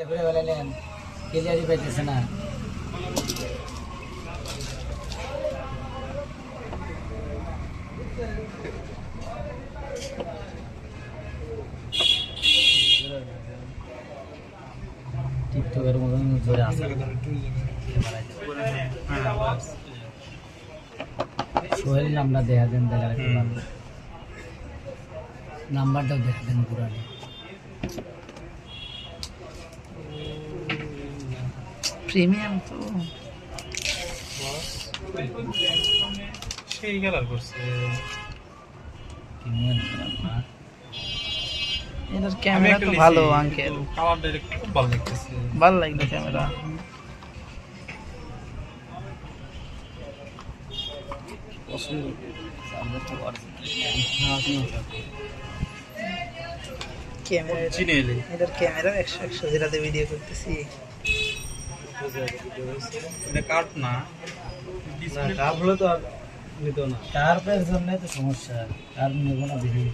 ঘুরে বেড়ালেন, ক্লিয়ারই পাইতেছে না। টিকটকের মতন ধরে আসে সোহেল নামটা দেখা দেন, দেখার একটু ভালো নাম্বারটাও দেখা দেন পুরানি। প্রিমিয়াম তো সেই কালার করছে। এটার ক্যামেরা তো ভালো আঙ্কেল, কালারটা খুব ভালো লাগতেছে, ভালো লাগলো ক্যামেরা। পছন্দ ক্যামেরা চিনে এলে এটার ক্যামেরা 100 যেটাতে ভিডিও করতেছি। এটা কাট না, কার হলে তো আর নিত না, কার পের জন্য তো সমস্যা, কার নেব না দেখি।